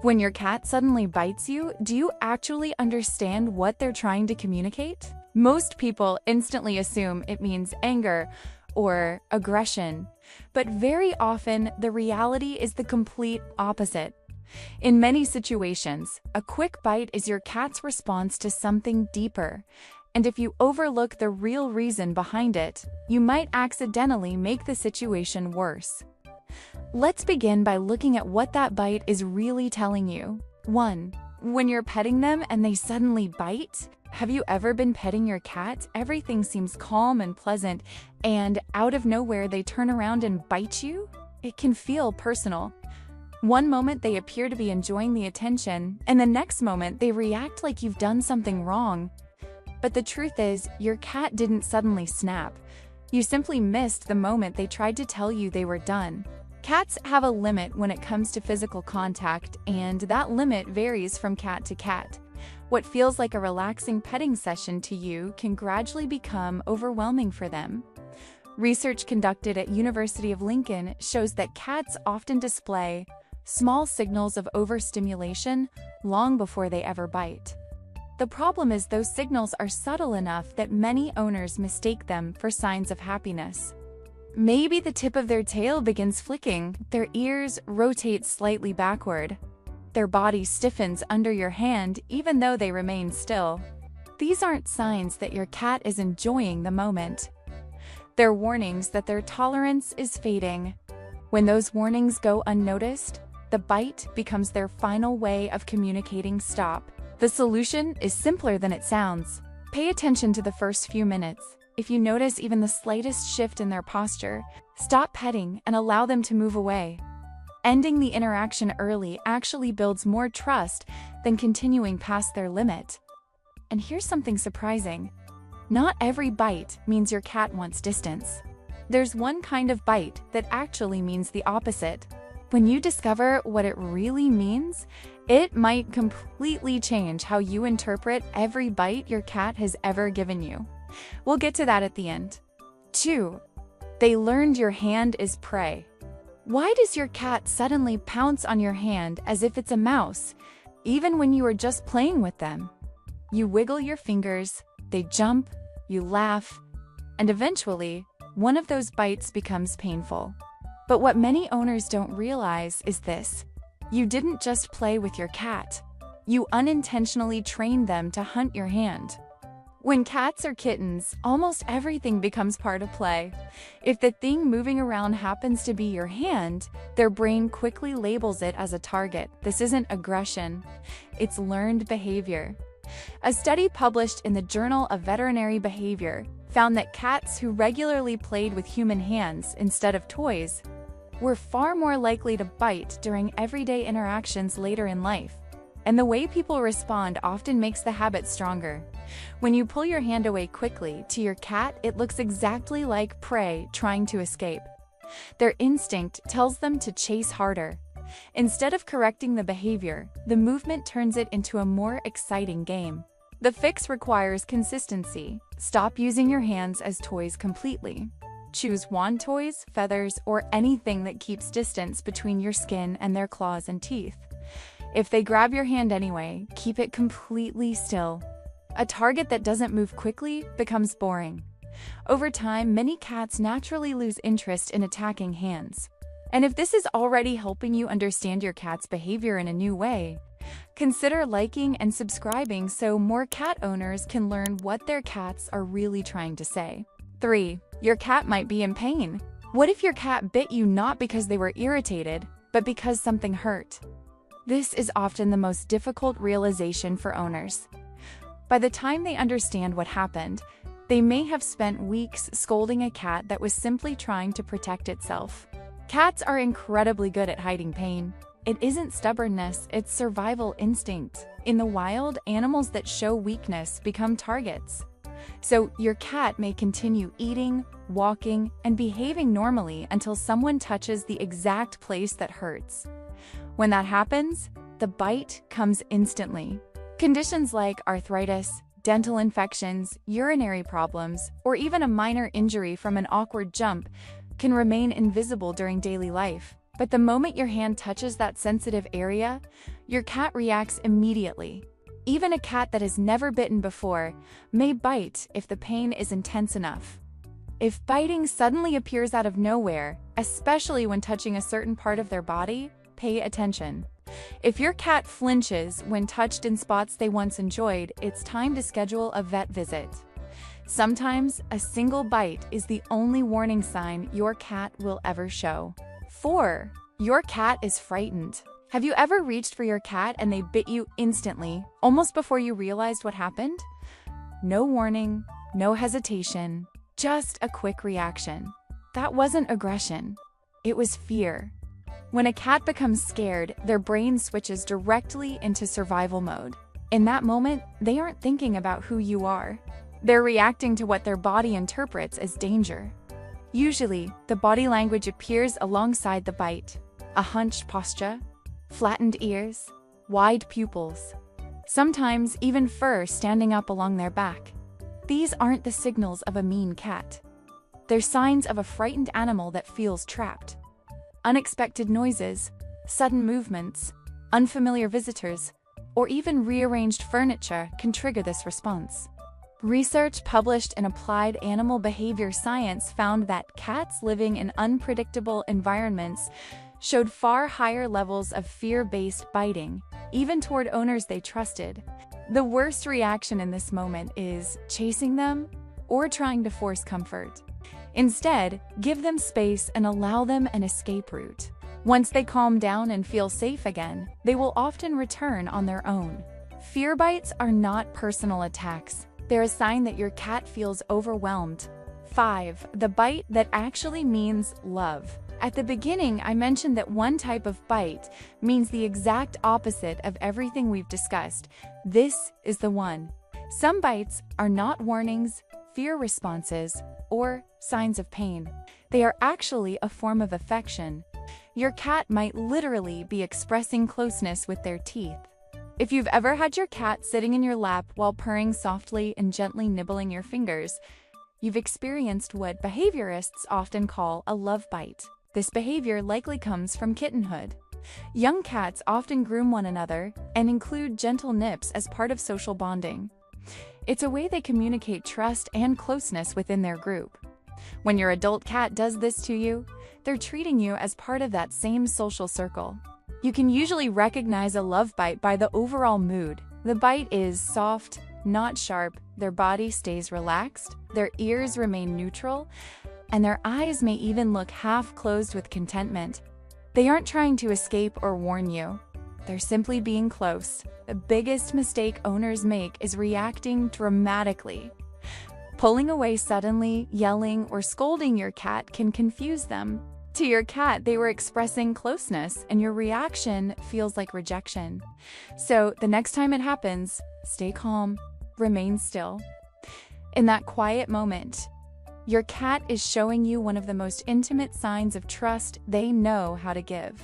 When your cat suddenly bites you, do you actually understand what they're trying to communicate? Most people instantly assume it means anger or aggression, but very often the reality is the complete opposite. In many situations, a quick bite is your cat's response to something deeper, and if you overlook the real reason behind it, you might accidentally make the situation worse. Let's begin by looking at what that bite is really telling you. 1. When you're petting them and they suddenly bite? Have you ever been petting your cat? Everything seems calm and pleasant, and out of nowhere they turn around and bite you? It can feel personal. One moment they appear to be enjoying the attention, and the next moment they react like you've done something wrong. But the truth is, your cat didn't suddenly snap. You simply missed the moment they tried to tell you they were done. Cats have a limit when it comes to physical contact, and that limit varies from cat to cat. What feels like a relaxing petting session to you can gradually become overwhelming for them. Research conducted at University of Lincoln shows that cats often display small signals of overstimulation long before they ever bite. The problem is those signals are subtle enough that many owners mistake them for signs of happiness. Maybe the tip of their tail begins flicking, their ears rotate slightly backward, their body stiffens under your hand even though they remain still. These aren't signs that your cat is enjoying the moment. They're warnings that their tolerance is fading. When those warnings go unnoticed, the bite becomes their final way of communicating stop. The solution is simpler than it sounds. Pay attention to the first few minutes. If you notice even the slightest shift in their posture, stop petting and allow them to move away. Ending the interaction early actually builds more trust than continuing past their limit. And here's something surprising. Not every bite means your cat wants distance. There's one kind of bite that actually means the opposite. When you discover what it really means, it might completely change how you interpret every bite your cat has ever given you. We'll get to that at the end. 2. They learned your hand is prey. Why does your cat suddenly pounce on your hand as if it's a mouse, even when you are just playing with them? You wiggle your fingers, they jump, you laugh, and eventually, one of those bites becomes painful. But what many owners don't realize is this: you didn't just play with your cat. You unintentionally trained them to hunt your hand. When cats are kittens, almost everything becomes part of play. If the thing moving around happens to be your hand, their brain quickly labels it as a target. This isn't aggression, it's learned behavior. A study published in the Journal of Veterinary Behavior found that cats who regularly played with human hands instead of toys were far more likely to bite during everyday interactions later in life. And the way people respond often makes the habit stronger. When you pull your hand away quickly, to your cat, it looks exactly like prey trying to escape. Their instinct tells them to chase harder. Instead of correcting the behavior, the movement turns it into a more exciting game. The fix requires consistency. Stop using your hands as toys completely. Choose wand toys, feathers, or anything that keeps distance between your skin and their claws and teeth. If they grab your hand anyway, keep it completely still. A target that doesn't move quickly becomes boring. Over time, many cats naturally lose interest in attacking hands. And if this is already helping you understand your cat's behavior in a new way, consider liking and subscribing so more cat owners can learn what their cats are really trying to say. 3. Your cat might be in pain. What if your cat bit you not because they were irritated, but because something hurt? This is often the most difficult realization for owners. By the time they understand what happened, they may have spent weeks scolding a cat that was simply trying to protect itself. Cats are incredibly good at hiding pain. It isn't stubbornness, it's survival instinct. In the wild, animals that show weakness become targets. So your cat may continue eating, walking, and behaving normally until someone touches the exact place that hurts. When that happens, the bite comes instantly. Conditions like arthritis, dental infections, urinary problems, or even a minor injury from an awkward jump can remain invisible during daily life. But the moment your hand touches that sensitive area, your cat reacts immediately. Even a cat that has never bitten before may bite if the pain is intense enough. If biting suddenly appears out of nowhere, especially when touching a certain part of their body, pay attention. If your cat flinches when touched in spots they once enjoyed, it's time to schedule a vet visit. Sometimes, a single bite is the only warning sign your cat will ever show. 4. Your cat is frightened. Have you ever reached for your cat and they bit you instantly, almost before you realized what happened? No warning, no hesitation, just a quick reaction. That wasn't aggression. It was fear. When a cat becomes scared, their brain switches directly into survival mode. In that moment, they aren't thinking about who you are. They're reacting to what their body interprets as danger. Usually, the body language appears alongside the bite. A hunched posture, flattened ears, wide pupils. Sometimes even fur standing up along their back. These aren't the signals of a mean cat. They're signs of a frightened animal that feels trapped. Unexpected noises, sudden movements, unfamiliar visitors, or even rearranged furniture can trigger this response. Research published in Applied Animal Behavior Science found that cats living in unpredictable environments showed far higher levels of fear-based biting, even toward owners they trusted. The worst reaction in this moment is chasing them or trying to force comfort. Instead, give them space and allow them an escape route. Once they calm down and feel safe again, they will often return on their own. Fear bites are not personal attacks. They're a sign that your cat feels overwhelmed. 5. The bite that actually means love. At the beginning, I mentioned that one type of bite means the exact opposite of everything we've discussed. This is the one. Some bites are not warnings, fear responses, or signs of pain. They are actually a form of affection. Your cat might literally be expressing closeness with their teeth. If you've ever had your cat sitting in your lap while purring softly and gently nibbling your fingers, you've experienced what behaviorists often call a love bite. This behavior likely comes from kittenhood. Young cats often groom one another and include gentle nips as part of social bonding. It's a way they communicate trust and closeness within their group. When your adult cat does this to you, they're treating you as part of that same social circle. You can usually recognize a love bite by the overall mood. The bite is soft, not sharp, their body stays relaxed, their ears remain neutral, and their eyes may even look half closed with contentment. They aren't trying to escape or warn you. They're simply being close. The biggest mistake owners make is reacting dramatically. Pulling away suddenly, yelling, or scolding your cat can confuse them. To your cat, they were expressing closeness, and your reaction feels like rejection. So the next time it happens, stay calm, remain still. In that quiet moment, your cat is showing you one of the most intimate signs of trust they know how to give.